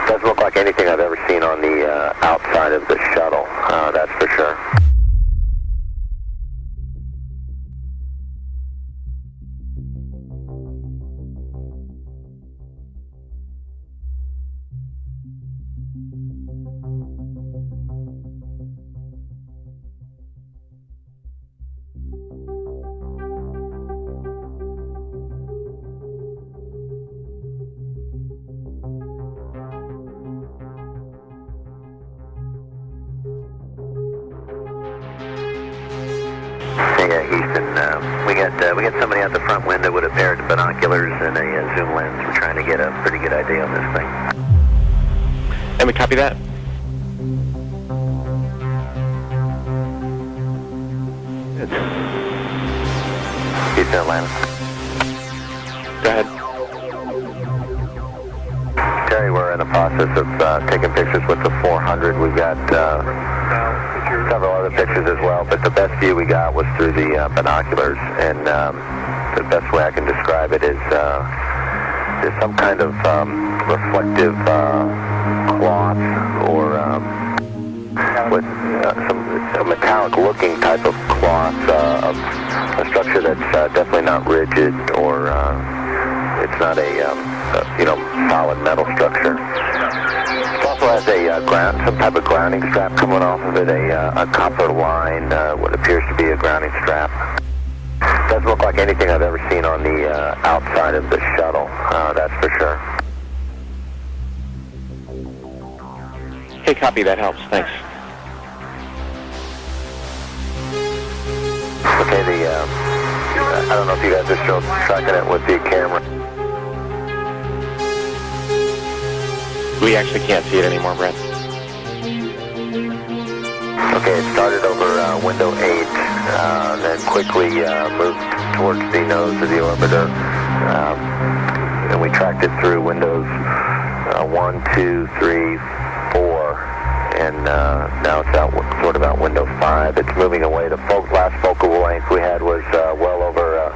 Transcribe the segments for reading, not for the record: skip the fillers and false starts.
Doesn't look like anything I've ever seen on the outside of the shuttle, that's for sure. Yeah, Houston, we got somebody out the front window with a pair of binoculars and a zoom lens. We're trying to get a pretty good idea on this thing. And we copy that. Houston, Atlanta. Go ahead. Terry, we're in the process of taking pictures with the 400. We've got several other pictures as well, but the best view we got was through the binoculars, and the best way I can describe it is there's some kind of reflective cloth or with a metallic-looking type of cloth of a structure that's definitely not rigid or it's not a solid metal structure. It also has a some type of grounding strap coming off of it, a copper line, what appears to be a grounding strap. Doesn't look like anything I've ever seen on the outside of the shuttle, that's for sure. Okay, copy, that helps, thanks. Okay, I don't know if you guys are still tracking it with the camera. We actually can't see it anymore, Brett. Okay, it started over window 8, then quickly moved towards the nose of the orbiter, and we tracked it through windows 1, 2, 3, 4, and now it's out sort of out window 5. It's moving away. The last focal length we had was well over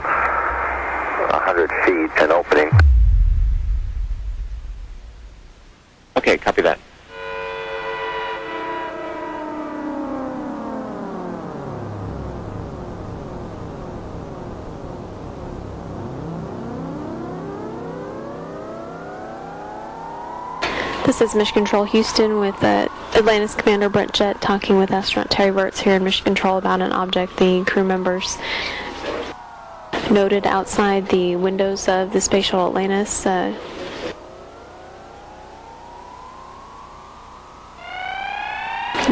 100 feet, an opening. Okay, copy that. This is Mission Control Houston with Atlantis Commander Brent Jett talking with astronaut Terry Virts here in Mission Control about an object the crew members noted outside the windows of the Space Shuttle Atlantis.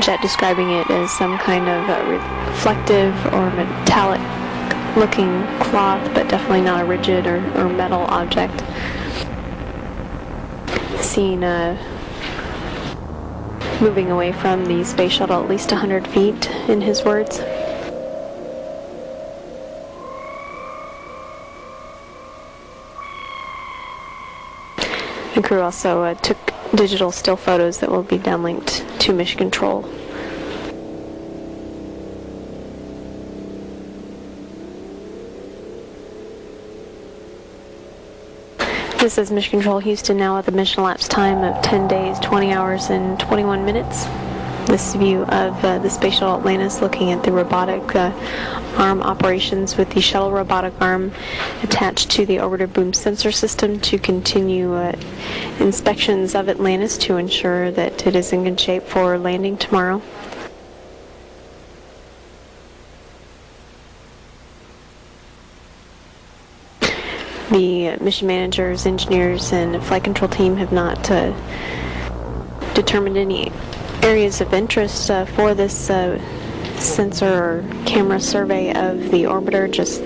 Jet describing it as some kind of reflective or metallic looking cloth, but definitely not a rigid or metal object. Seen moving away from the space shuttle at least 100 feet, in his words. The crew also took digital still photos that will be downlinked to Mission Control. This is Mission Control Houston now at the mission elapsed time of 10 days, 20 hours, and 21 minutes. This view of the Space Shuttle Atlantis looking at the robotic arm operations with the shuttle robotic arm attached to the orbiter boom sensor system to continue inspections of Atlantis to ensure that it is in good shape for landing tomorrow. The mission managers, engineers, and flight control team have not determined any areas of interest for this sensor or camera survey of the orbiter, just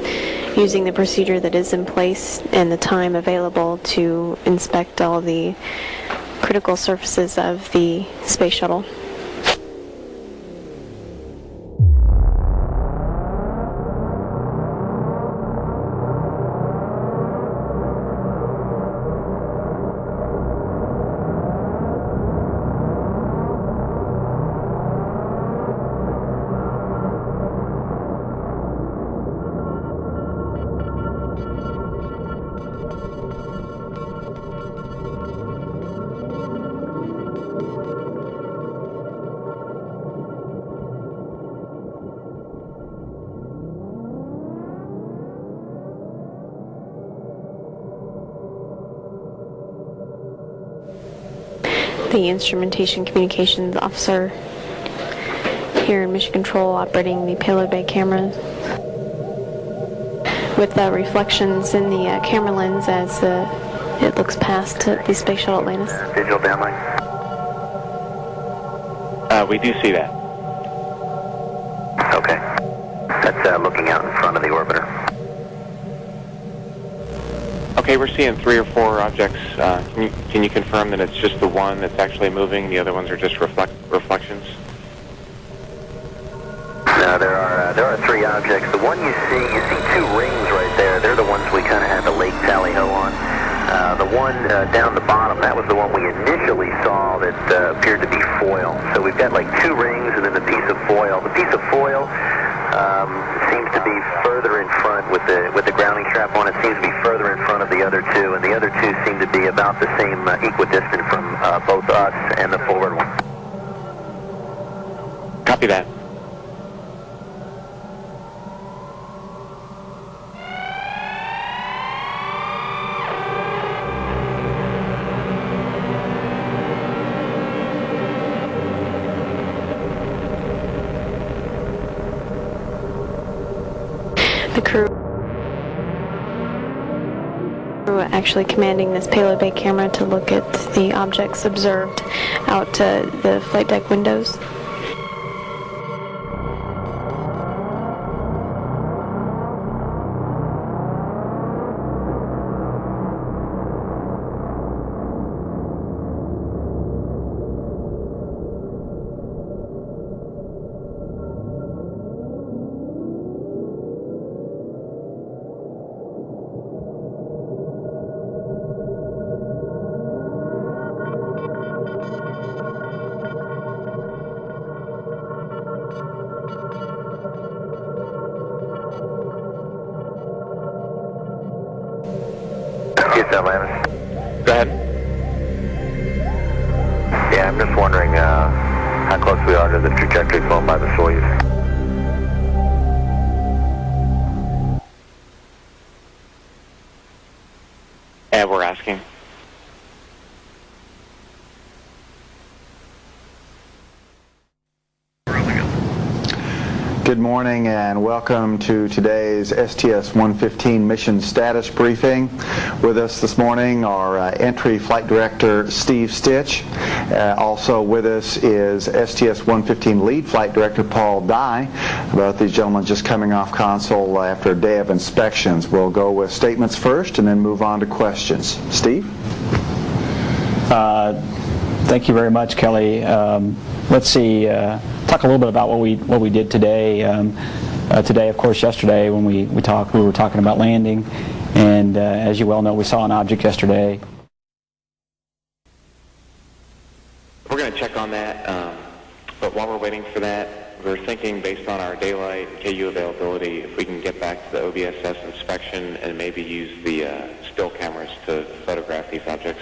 using the procedure that is in place and the time available to inspect all the critical surfaces of the space shuttle. the instrumentation communications officer here in Mission Control operating the payload bay camera with reflections in the camera lens as it looks past the Space Shuttle Atlantis. Digital downlink. We do see that. Okay. That's looking out in front of the orbiter. Okay, we're seeing 3 or 4 objects. Can you confirm that it's just the one that's actually moving? The other ones are just reflections? No, there are 3 objects. The one you see 2 rings right there. They're the ones we kind of had the Lake Tally-Ho on. The one down the bottom, that was the one we initially saw that appeared to be foil. So we've got like 2 rings and then the piece of foil. The piece of foil seems to be further in front with the grounding strap on. It seems to be further in front of the other 2, and the other 2 seem to be about the same equidistant from both us and the forward one. Copy that. The crew actually commanding this payload bay camera to look at the objects observed out the flight deck windows. Atlantis. Go ahead. Yeah, I'm just wondering how close we are to the trajectory flown by the Soyuz. And we're asking. Good morning and welcome to today's STS-115 mission status briefing. With us this morning are Entry Flight Director Steve Stitch. Also with us is STS-115 Lead Flight Director Paul Dye. Both these gentlemen just coming off console after a day of inspections. We'll go with statements first and then move on to questions. Steve? Thank you very much, Kelly. Let's see. Talk a little bit about what we did today. Today, of course, yesterday when we were talking about landing, and as you well know, we saw an object yesterday. We're going to check on that, but while we're waiting for that, we're thinking based on our daylight and KU availability, if we can get back to the OBSS inspection and maybe use the still cameras to photograph these objects.